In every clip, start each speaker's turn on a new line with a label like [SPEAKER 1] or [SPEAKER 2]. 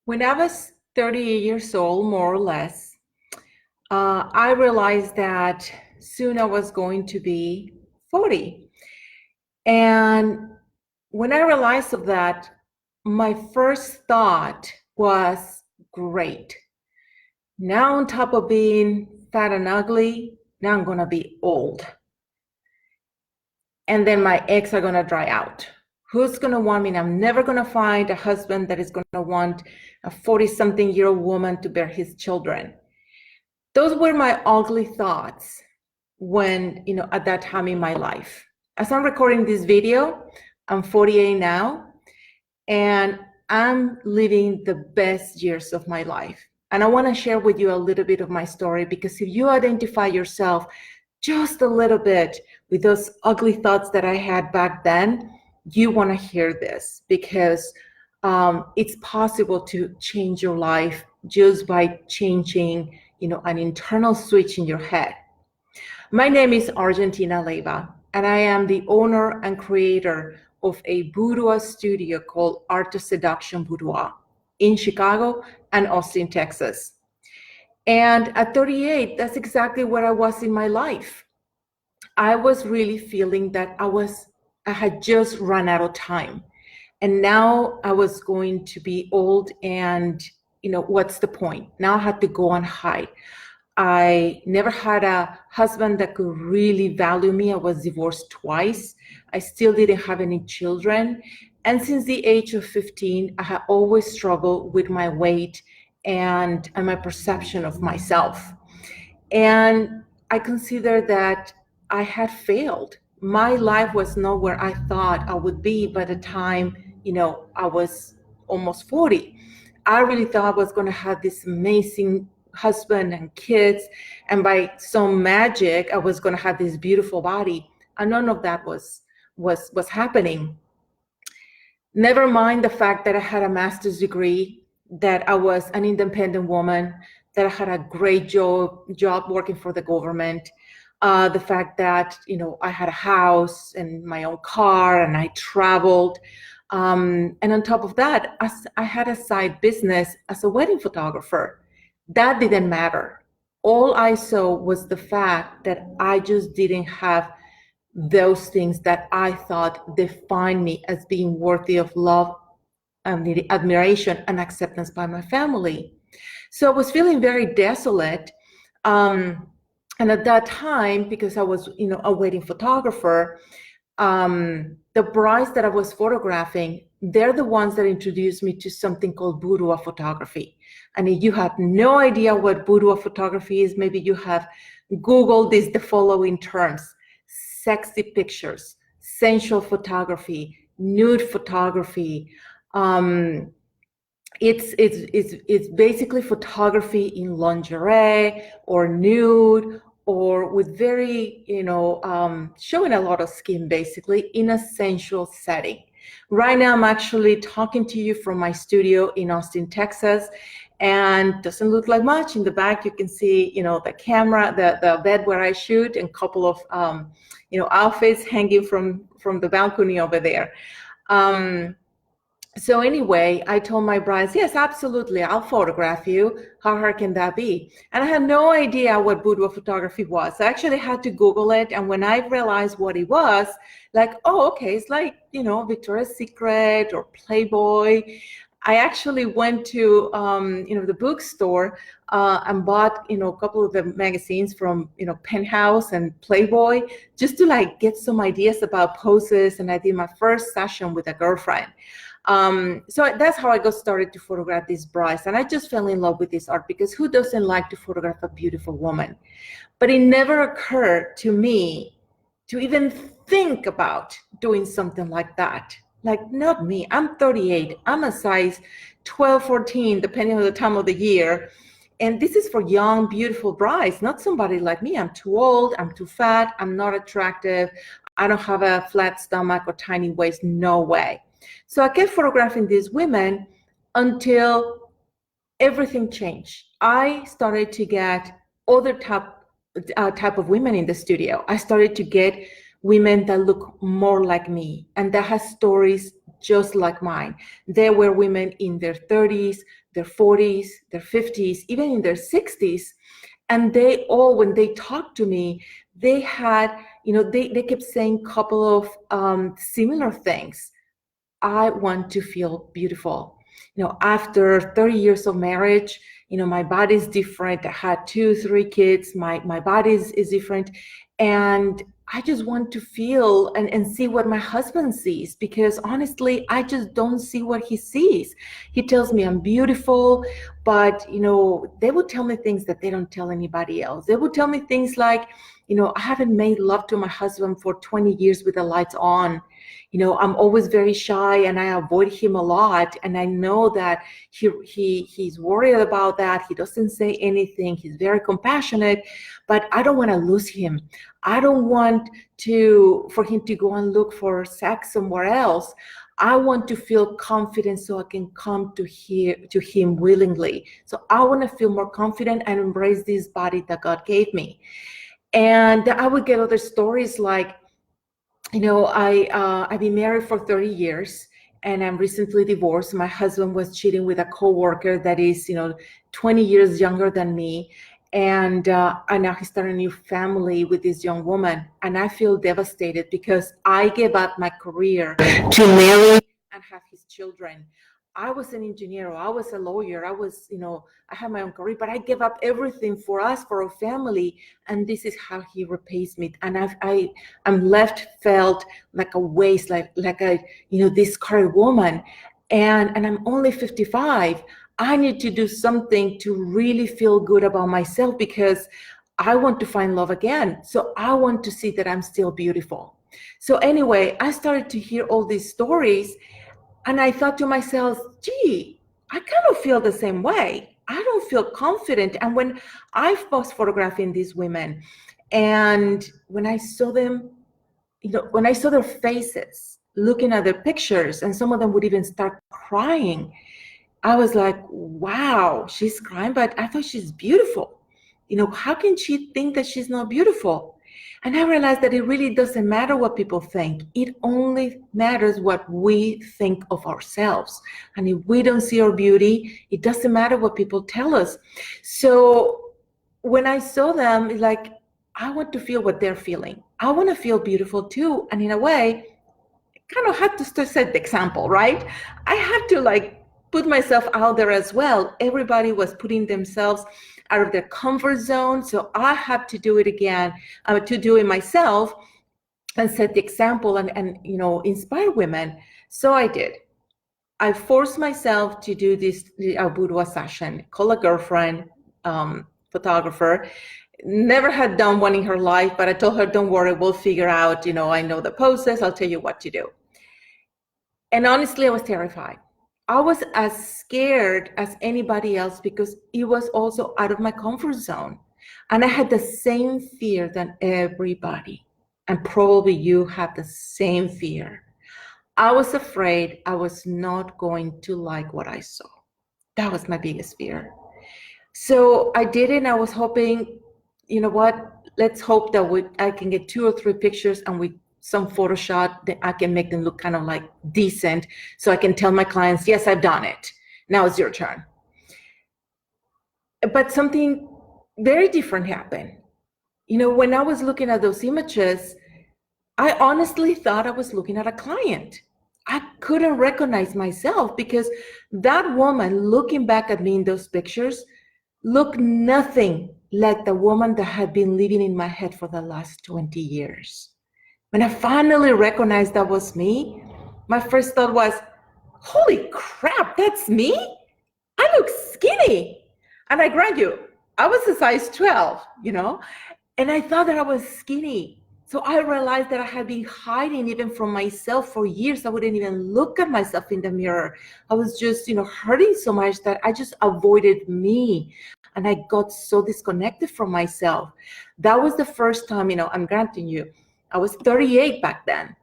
[SPEAKER 1] When I was 38 years old, more or less, I realized that soon I was going to be 40. And when I realized of that, my first thought was, great. Now on top of being fat and ugly, now I'm gonna be old. And then my eggs are gonna dry out. Who's gonna want me? And I'm never gonna find a husband that is gonna want a 40-something-year-old woman to bear his children. Those were my ugly thoughts when, at that time in my life. As I'm recording this video, I'm 48 now, and I'm living the best years of my life. And I want to share with you a little bit of my story, because if you identify yourself just a little bit with those ugly thoughts that I had back then, you want to hear this, because it's possible to change your life just by changing, an internal switch in your head. My name is Argentina, and I am the owner and creator of a boudoir studio called Art of Seduction Boudoir in Chicago and Austin, Texas. And at 38, that's exactly where I was in my life. I was really feeling that I had just run out of time. And now I was going to be old, and what's the point? Now I had to go on high. I never had a husband that could really value me. I was divorced twice. I still didn't have any children. And since the age of 15, I had always struggled with my weight and my perception of myself. And I consider that I had failed. My life was not where I thought I would be by the time, I was almost 40. I really thought I was going to have this amazing husband and kids, and by some magic, I was going to have this beautiful body. And none of that was happening. Never mind the fact that I had a master's degree, that I was an independent woman, that I had a great job working for the government, the fact that, I had a house and my own car, and I traveled. And on top of that, I had a side business as a wedding photographer. That didn't matter. All I saw was the fact that I just didn't have those things that I thought defined me as being worthy of love and the admiration and acceptance by my family. So I was feeling very desolate. And at that time, because I was, a wedding photographer, the brides that I was photographing, they're the ones that introduced me to something called boudoir photography. And if you have no idea what boudoir photography is, maybe you have Googled the following terms: sexy pictures, sensual photography, nude photography. It's basically photography in lingerie or nude, or with very, showing a lot of skin, basically in a sensual setting. Right now, I'm actually talking to you from my studio in Austin, Texas, and doesn't look like much. In the back, you can see, the camera, the bed where I shoot, and a couple of, outfits hanging from the balcony over there. So anyway, I told my brides, yes, absolutely, I'll photograph you. How hard can that be? And I had no idea what boudoir photography was. I actually had to Google it. And when I realized what it was, like, oh, okay, it's like, Victoria's Secret or Playboy. I actually went to, the bookstore and bought, a couple of the magazines from, Penthouse and Playboy, just to get some ideas about poses. And I did my first session with a girlfriend. So that's how I got started to photograph these brides. And I just fell in love with this art, because who doesn't like to photograph a beautiful woman? But it never occurred to me to even think about doing something like that. Like, not me. I'm 38. I'm a size 12, 14, depending on the time of the year. And this is for young, beautiful brides, not somebody like me. I'm too old. I'm too fat. I'm not attractive. I don't have a flat stomach or tiny waist. No way. So I kept photographing these women until everything changed. I started to get other type of women in the studio. I started to get women that look more like me and that has stories just like mine. There were women in their 30s, their 40s, their 50s, even in their 60s. And they all, when they talked to me, they had, they kept saying a couple of similar things. I want to feel beautiful. After 30 years of marriage, my body's different. I had 2, 3 kids. My body is different. And I just want to feel and see what my husband sees, because honestly, I just don't see what he sees. He tells me I'm beautiful, but, they would tell me things that they don't tell anybody else. They would tell me things like, I haven't made love to my husband for 20 years with the lights on. I'm always very shy and I avoid him a lot. And I know that he's worried about that. He doesn't say anything. He's very compassionate, but I don't want to lose him. I don't want for him to go and look for sex somewhere else. I want to feel confident so I can come to him willingly. So I want to feel more confident and embrace this body that God gave me. And I would get other stories like, I've been married for 30 years and I'm recently divorced. My husband was cheating with a coworker that is, 20 years younger than me. And now he started a new family with this young woman. And I feel devastated because I gave up my career to marry and have his children. I was an engineer, I was a lawyer, I had my own career, but I gave up everything for us, for our family, and this is how he repays me. And I'm felt like a waste, like a discarded woman, and I'm only 55. I need to do something to really feel good about myself because I want to find love again. So I want to see that I'm still beautiful. So anyway, I started to hear all these stories. And I thought to myself, gee, I kind of feel the same way. I don't feel confident. And when I was photographing these women, and when I saw them, when I saw their faces, looking at their pictures, and some of them would even start crying, I was like, wow, she's crying, but I thought she's beautiful. How can she think that she's not beautiful? And I realized that it really doesn't matter what people think. It only matters what we think of ourselves. And if we don't see our beauty, it doesn't matter what people tell us. So when I saw them, it's like, I want to feel what they're feeling. I want to feel beautiful too. And in a way, I kind of had to set the example, right? I had to put myself out there as well. Everybody was putting themselves out of their comfort zone. So I had to do it again, to do it myself and set the example and inspire women. So I did. I forced myself to do this boudoir session, call a girlfriend, photographer. Never had done one in her life, but I told her, don't worry, we'll figure out, I know the poses, I'll tell you what to do. And honestly, I was terrified. I was as scared as anybody else because it was also out of my comfort zone. And I had the same fear than everybody. And probably you have the same fear. I was afraid I was not going to like what I saw. That was my biggest fear. So I did it, and I was hoping, let's hope that I can get 2 or 3 pictures, and with some Photoshop that I can make them look kind of like decent, so I can tell my clients, yes, I've done it. Now it's your turn. But something very different happened. When I was looking at those images, I honestly thought I was looking at a client. I couldn't recognize myself because that woman looking back at me in those pictures looked nothing like the woman that had been living in my head for the last 20 years. When I finally recognized that was me, my first thought was, holy crap, that's me? I look skinny. And I grant you, I was a size 12, and I thought that I was skinny. So I realized that I had been hiding even from myself for years. I wouldn't even look at myself in the mirror. I was just, hurting so much that I just avoided me. And I got so disconnected from myself. That was the first time, I'm granting you, I was 38 back then.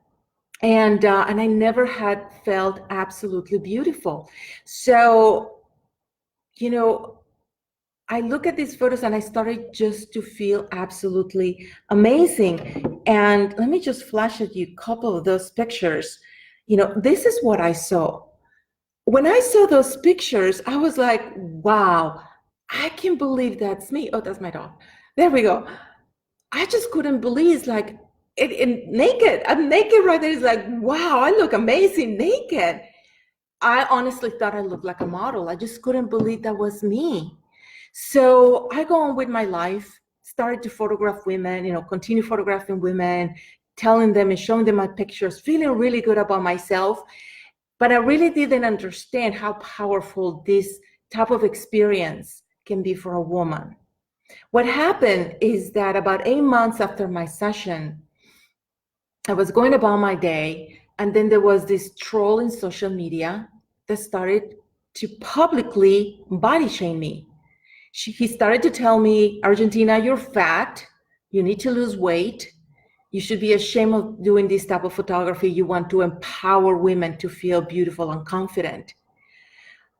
[SPEAKER 1] And I never had felt absolutely beautiful. So, I look at these photos and I started just to feel absolutely amazing. And let me just flash at you a couple of those pictures. This is what I saw. When I saw those pictures, I was like, wow, I can't believe that's me. Oh, that's my dog. There we go. I just couldn't believe it's like it naked. I'm naked right there. It's like, wow, I look amazing naked. I honestly thought I looked like a model. I just couldn't believe that was me. So I go on with my life, started to photograph women, continue photographing women, telling them and showing them my pictures, feeling really good about myself. But I really didn't understand how powerful this type of experience can be for a woman. What happened is that about 8 months after my session, I was going about my day, and then there was this troll in social media that started to publicly body shame me. He started to tell me, Argentina, you're fat, you need to lose weight, you should be ashamed of doing this type of photography. You want to empower women to feel beautiful and confident.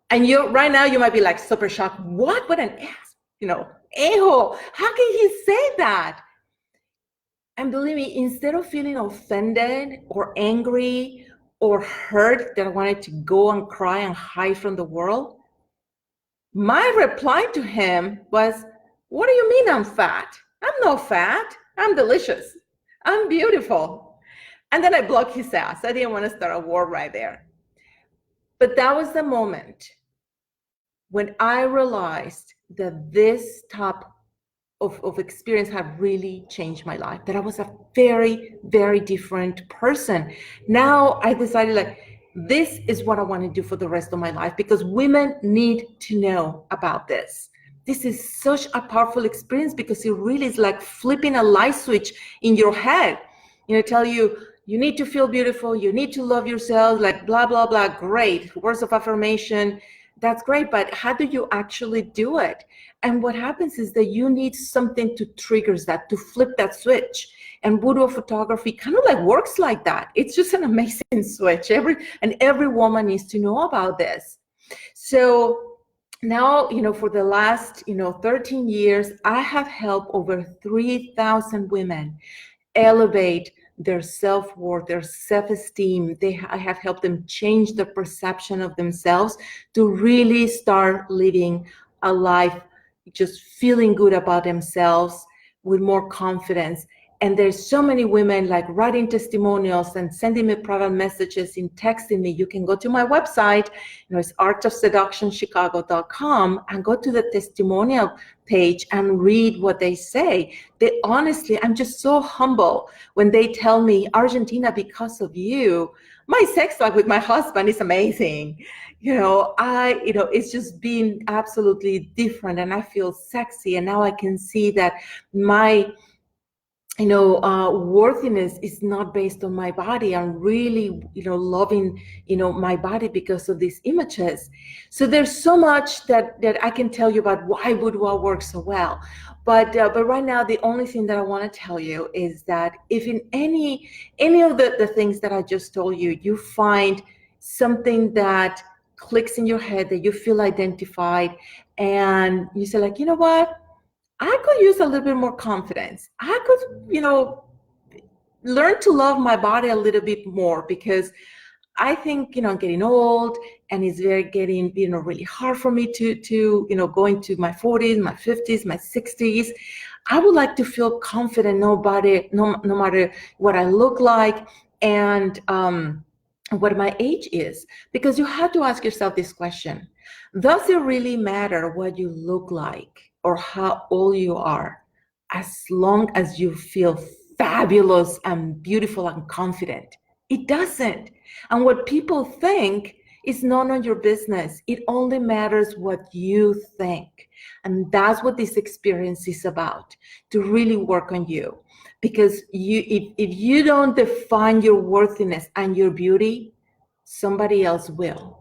[SPEAKER 1] And right now you might be like super shocked. What an ass, a-hole. How can he say that? And believe me, instead of feeling offended or angry or hurt that I wanted to go and cry and hide from the world, my reply to him was, what do you mean I'm fat? I'm not fat. I'm delicious. I'm beautiful. And then I blocked his ass. I didn't want to start a war right there. But that was the moment when I realized that this type of experience had really changed my life, that I was a very, very different person. Now I decided this is what I want to do for the rest of my life, because women need to know about this. This is such a powerful experience because it really is like flipping a light switch in your head. Tell you, you need to feel beautiful, you need to love yourself, like blah, blah, blah. Great. Words of affirmation. That's great. But how do you actually do it? And what happens is that you need something to trigger that, to flip that switch. And boudoir photography kind of works like that. It's just an amazing switch. Every woman needs to know about this. So now, for the last, 13 years, I have helped over 3,000 women elevate their self-worth, their self-esteem. I have helped them change the perception of themselves to really start living a life just feeling good about themselves with more confidence. And there's so many women writing testimonials and sending me private messages and texting me. You can go to my website, it's artofseductionchicago.com, and go to the testimonial page and read what they say. Honestly, I'm just so humble when they tell me, Argentina, because of you, my sex life with my husband is amazing. It's just been absolutely different, and I feel sexy. And now I can see that my worthiness is not based on my body. I'm really, loving, my body because of these images. So there's so much that I can tell you about why boudoir works so well. But right now, the only thing that I want to tell you is that if in any of the things that I just told you, you find something that clicks in your head, that you feel identified, and you say you know what? I could use a little bit more confidence. I could, learn to love my body a little bit more, because I think, I'm getting old, and it's getting, really hard for me to go into my 40s, my 50s, my 60s. I would like to feel confident, no matter what I look like and what my age is. Because you have to ask yourself this question: does it really matter what you look like or how old you are, as long as you feel fabulous and beautiful and confident? It doesn't. And what people think is none of your business. It only matters what you think. And that's what this experience is about, to really work on you. Because if you don't define your worthiness and your beauty, somebody else will.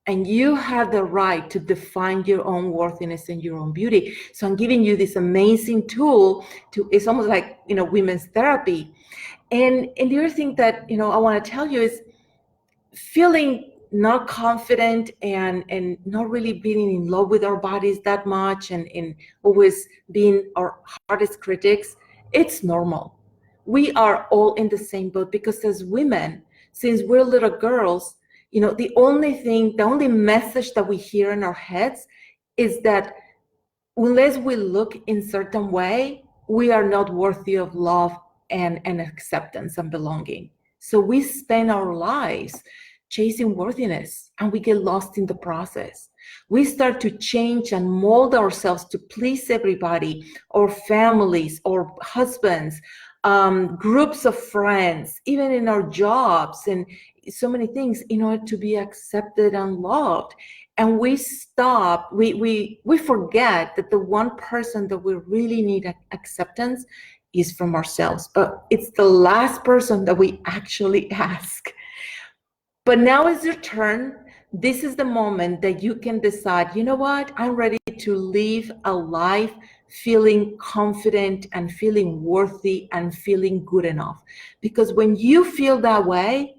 [SPEAKER 1] And you have the right to define your own worthiness and your own beauty. So I'm giving you this amazing tool it's almost like, women's therapy. And the other thing that, I want to tell you is, feeling not confident and not really being in love with our bodies that much, and always being our hardest critics, it's normal. We are all in the same boat, because as women, since we're little girls, the only message that we hear in our heads is that unless we look in certain way, we are not worthy of love and acceptance and belonging. So we spend our lives chasing worthiness and we get lost in the process. We start to change and mold ourselves to please everybody, or families, or husbands, groups of friends, even in our jobs and so many things, in order to be accepted and loved. And we forget that the one person that we really need acceptance is from ourselves, but it's the last person that we actually ask. But now is your turn. This is the moment that you can decide, you know what, I'm ready to live a life feeling confident and feeling worthy and feeling good enough. Because when you feel that way,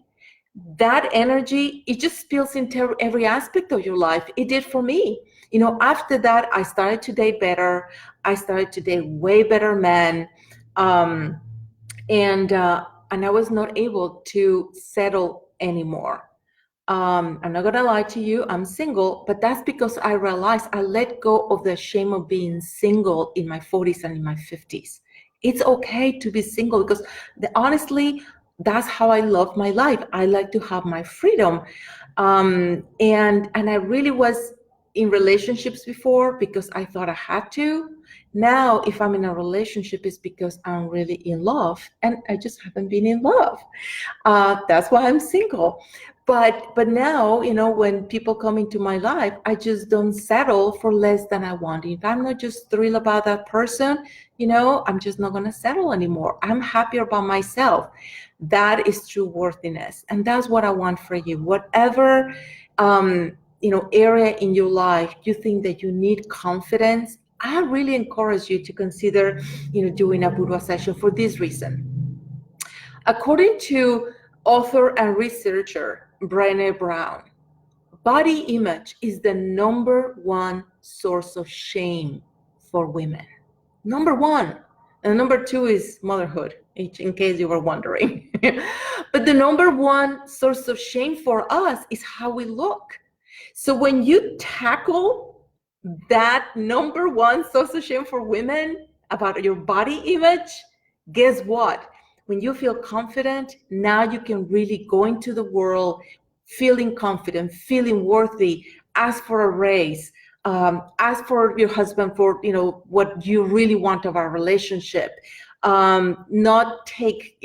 [SPEAKER 1] that energy, it just spills into every aspect of your life. It did for me. After that, I started to date better. I started to date way better men. And I was not able to settle anymore. I'm not gonna lie to you, I'm single, but that's because I realized I let go of the shame of being single in my 40s and in my 50s. It's okay to be single because honestly, that's how I love my life. I like to have my freedom. And I really was in relationships before because I thought I had to. Now, if I'm in a relationship, it's because I'm really in love, and I just haven't been in love. That's why I'm single. But now, when people come into my life, I just don't settle for less than I want. If I'm not just thrilled about that person, I'm just not going to settle anymore. I'm happier about myself. That is true worthiness. And that's what I want for you. Whatever, area in your life you think that you need confidence, I really encourage you to consider, doing a boudoir session for this reason. According to author and researcher Brené Brown, body image is the number one source of shame for women. Number one. And number two is motherhood, in case you were wondering. But the number one source of shame for us is how we look. So when you tackle that number one source of shame for women about your body image, guess what? When you feel confident, now you can really go into the world feeling confident, feeling worthy, ask for a raise, ask for your husband for, what you really want of our relationship, not take,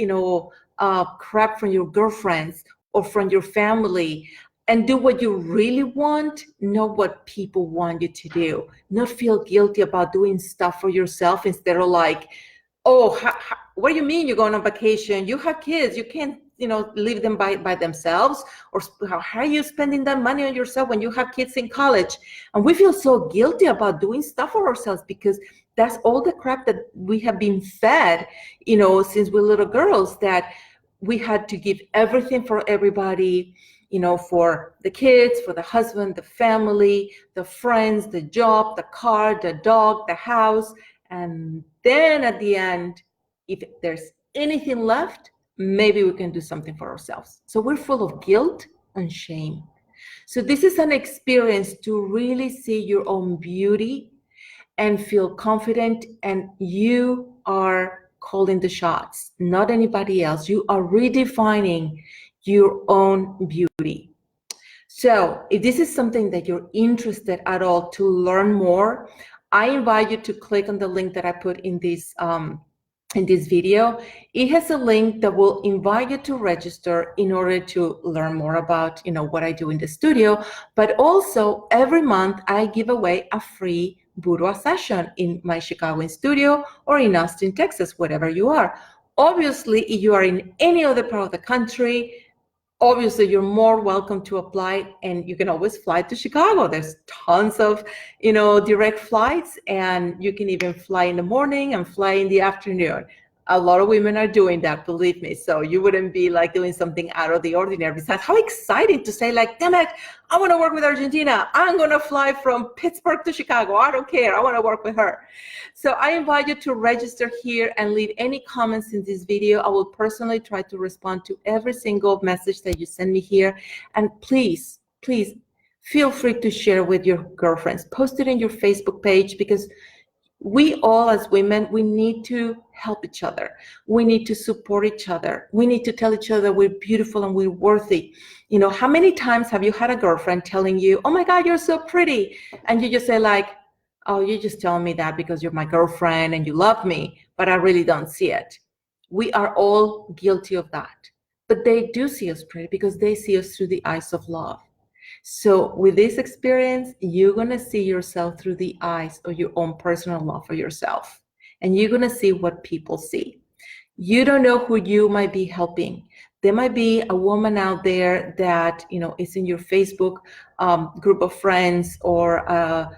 [SPEAKER 1] crap from your girlfriends or from your family, and do what you really want, not what people want you to do. Not feel guilty about doing stuff for yourself instead of like, oh, what do you mean you're going on vacation? You have kids. You can't, leave them by themselves. Or how are you spending that money on yourself when you have kids in college? And we feel so guilty about doing stuff for ourselves because that's all the crap that we have been fed, since we're little girls, that we had to give everything for everybody, for the kids, for the husband, the family, the friends, the job, the car, the dog, the house. And then at the end, if there's anything left, maybe we can do something for ourselves. So we're full of guilt and shame. So this is an experience to really see your own beauty and feel confident, and you are calling the shots, not anybody else. You are redefining your own beauty. So if this is something that you're interested at all to learn more, I invite you to click on the link that I put in this video. It has a link that will invite you to register in order to learn more about, what I do in the studio. But also every month I give away a free boudoir session in my Chicagoan studio or in Austin, Texas, wherever you are. Obviously, if you are in any other part of the country, obviously you're more welcome to apply, and you can always fly to Chicago. There's tons of, direct flights, and you can even fly in the morning and fly in the afternoon. A lot of women are doing that, believe me. So you wouldn't be like doing something out of the ordinary. Besides, how exciting to say like, damn it, I want to work with Argentina. I'm going to fly from Pittsburgh to Chicago. I don't care. I want to work with her. So I invite you to register here and leave any comments in this video. I will personally try to respond to every single message that you send me here. And please, please feel free to share with your girlfriends. Post it in your Facebook page, because we all as women, we need to help each other. We need to support each other. We need to tell each other we're beautiful and we're worthy. You know, how many times have you had a girlfriend telling you, oh my God, you're so pretty? And you just say like, oh, you're just telling me that because you're my girlfriend and you love me, but I really don't see it. We are all guilty of that. But they do see us pretty because they see us through the eyes of love. So with this experience, you're going to see yourself through the eyes of your own personal love for yourself. And you're going to see what people see. You don't know who you might be helping. There might be a woman out there that, you know, is in your Facebook group of friends, or a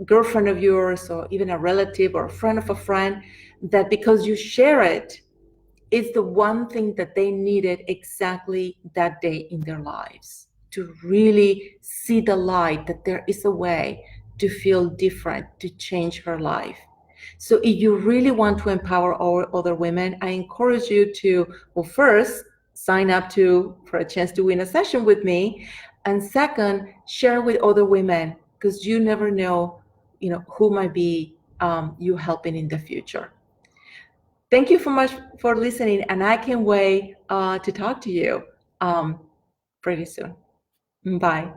[SPEAKER 1] girlfriend of yours, or even a relative or a friend of a friend, that because you share it, it's the one thing that they needed exactly that day in their lives, to really see the light, that there is a way to feel different, to change her life. So if you really want to empower other women, I encourage you to, well, first, sign up for a chance to win a session with me. And second, share with other women, because you never know, you know, who might be you helping in the future. Thank you so much for listening, and I can't wait to talk to you pretty soon. Bye.